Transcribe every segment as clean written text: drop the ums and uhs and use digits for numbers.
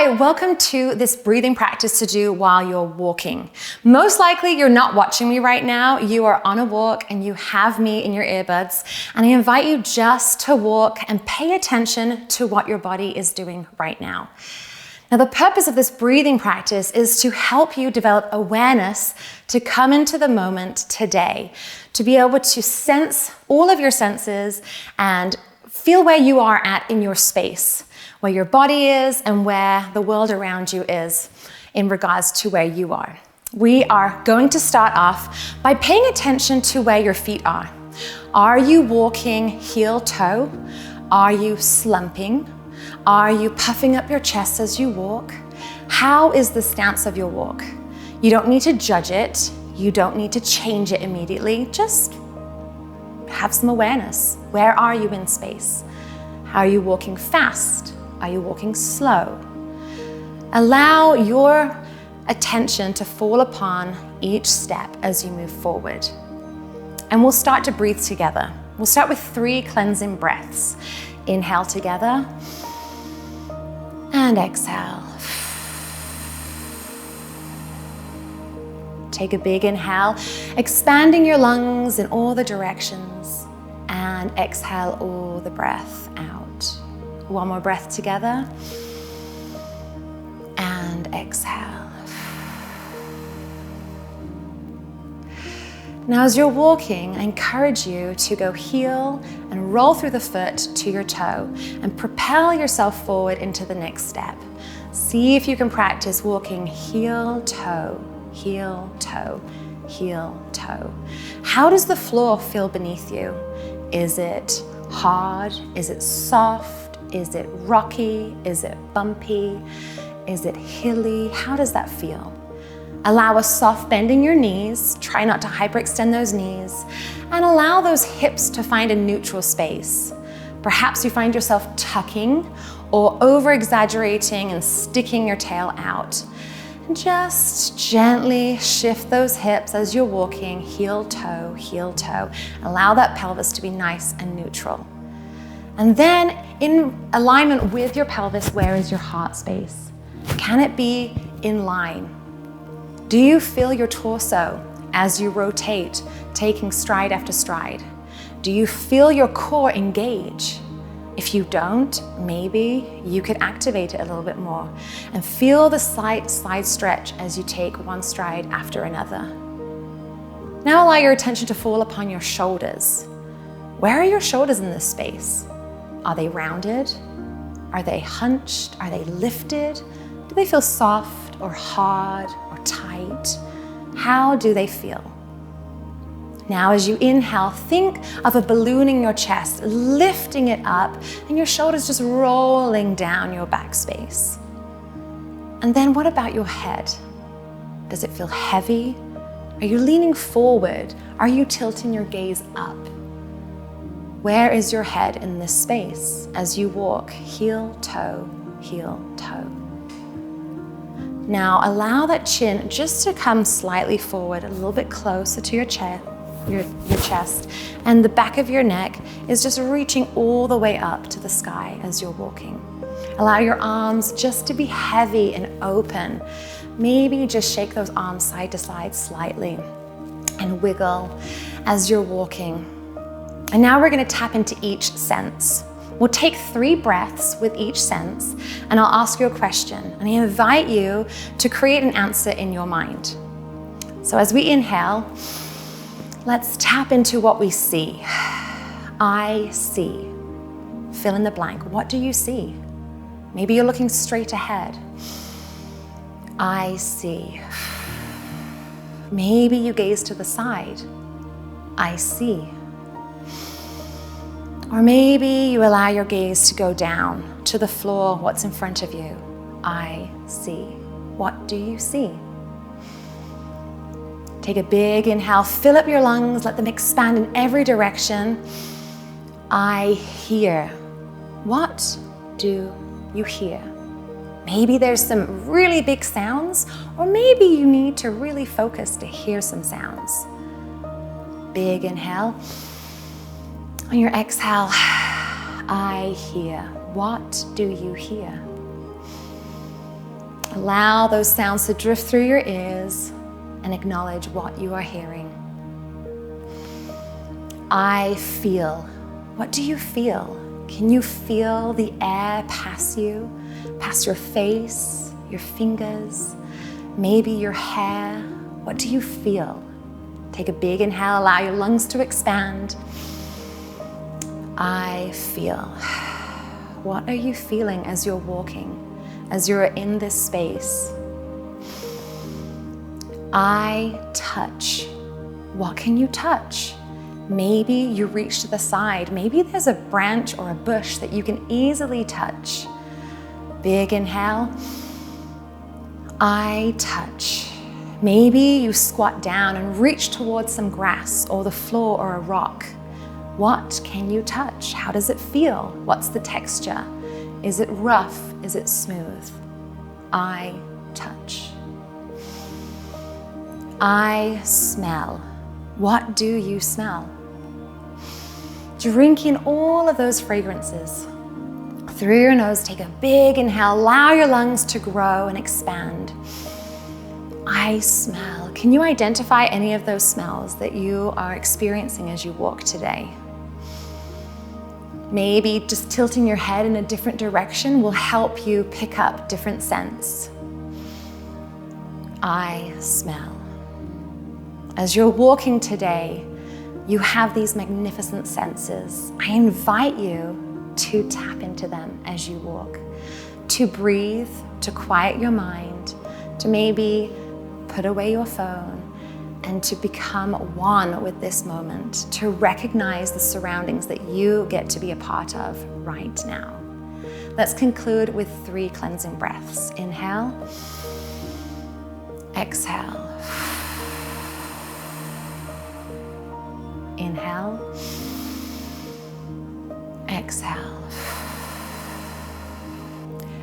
Hi, welcome to this breathing practice to do while you're walking. Most likely you're not watching me right now. You are on a walk and you have me in your earbuds. And I invite you just to walk and pay attention to what your body is doing right now. Now, the purpose of this breathing practice is to help you develop awareness to come into the moment today, to be able to sense all of your senses and feel where you are at in your space, where your body is and where the world around you is in regards to where you are. We are going to start off by paying attention to where your feet are. Are you walking heel-toe? Are you slumping? Are you puffing up your chest as you walk? How is the stance of your walk? You don't need to judge it. You don't need to change it immediately. Just have some awareness. Where are you in space? How are you walking fast? Are you walking slow? Allow your attention to fall upon each step as you move forward. And we'll start to breathe together. We'll start with 3 cleansing breaths. Inhale together and exhale. Take a big inhale, expanding your lungs in all the directions, and exhale all the breath out. One more breath together, and exhale. Now, as you're walking, I encourage you to go heel and roll through the foot to your toe and propel yourself forward into the next step. See if you can practice walking heel, toe, heel, toe, heel, toe. How does the floor feel beneath you? Is it hard? Is it soft? Is it rocky? Is it bumpy? Is it hilly? How does that feel? Allow a soft bend in your knees. Try not to hyperextend those knees. And allow those hips to find a neutral space. Perhaps you find yourself tucking or over-exaggerating and sticking your tail out. And just gently shift those hips as you're walking, heel, toe, heel, toe. Allow that pelvis to be nice and neutral. And then in alignment with your pelvis, where is your heart space? Can it be in line? Do you feel your torso as you rotate, taking stride after stride? Do you feel your core engage? If you don't, maybe you could activate it a little bit more and feel the slight side stretch as you take one stride after another. Now allow your attention to fall upon your shoulders. Where are your shoulders in this space? Are they rounded? Are they hunched? Are they lifted? Do they feel soft or hard or tight? How do they feel? Now, as you inhale, think of a balloon in your chest, lifting it up, and your shoulders just rolling down your back space. And then what about your head? Does it feel heavy? Are you leaning forward? Are you tilting your gaze up? Where is your head in this space as you walk heel, toe, heel, toe? Now allow that chin just to come slightly forward, a little bit closer to your chest, and the back of your neck is just reaching all the way up to the sky as you're walking. Allow your arms just to be heavy and open. Maybe just shake those arms side to side slightly and wiggle as you're walking. And now we're going to tap into each sense. We'll take 3 breaths with each sense, and I'll ask you a question, and I invite you to create an answer in your mind. So as we inhale, let's tap into what we see. I see. Fill in the blank. What do you see? Maybe you're looking straight ahead. I see. Maybe you gaze to the side. I see. Or maybe you allow your gaze to go down to the floor, what's in front of you. I see. What do you see? Take a big inhale, fill up your lungs, let them expand in every direction. I hear. What do you hear? Maybe there's some really big sounds, or maybe you need to really focus to hear some sounds. Big inhale. On your exhale, I hear. What do you hear? Allow those sounds to drift through your ears and acknowledge what you are hearing. I feel. What do you feel? Can you feel the air pass you, past your face, your fingers, maybe your hair? What do you feel? Take a big inhale, allow your lungs to expand. I feel. What are you feeling as you're walking, as you're in this space? I touch. What can you touch? Maybe you reach to the side. Maybe there's a branch or a bush that you can easily touch. Big inhale. I touch. Maybe you squat down and reach towards some grass or the floor or a rock. What can you touch? How does it feel? What's the texture? Is it rough? Is it smooth? I touch. I smell. What do you smell? Drink in all of those fragrances. Through your nose, take a big inhale, allow your lungs to grow and expand. I smell. Can you identify any of those smells that you are experiencing as you walk today? Maybe just tilting your head in a different direction will help you pick up different scents. I smell. As you're walking today, you have these magnificent senses. I invite you to tap into them as you walk, to breathe, to quiet your mind, to maybe put away your phone, and to become one with this moment, to recognize the surroundings that you get to be a part of right now. Let's conclude with 3 cleansing breaths. Inhale, exhale. Inhale, exhale.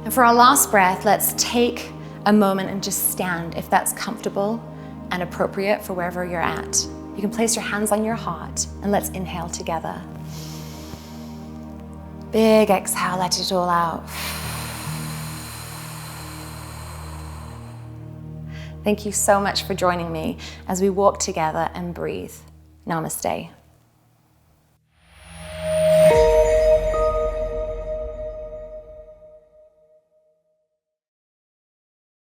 And for our last breath, let's take a moment and just stand if that's comfortable and appropriate for wherever you're at. You can place your hands on your heart and let's inhale together. Big exhale, let it all out. Thank you so much for joining me as we walk together and breathe. Namaste.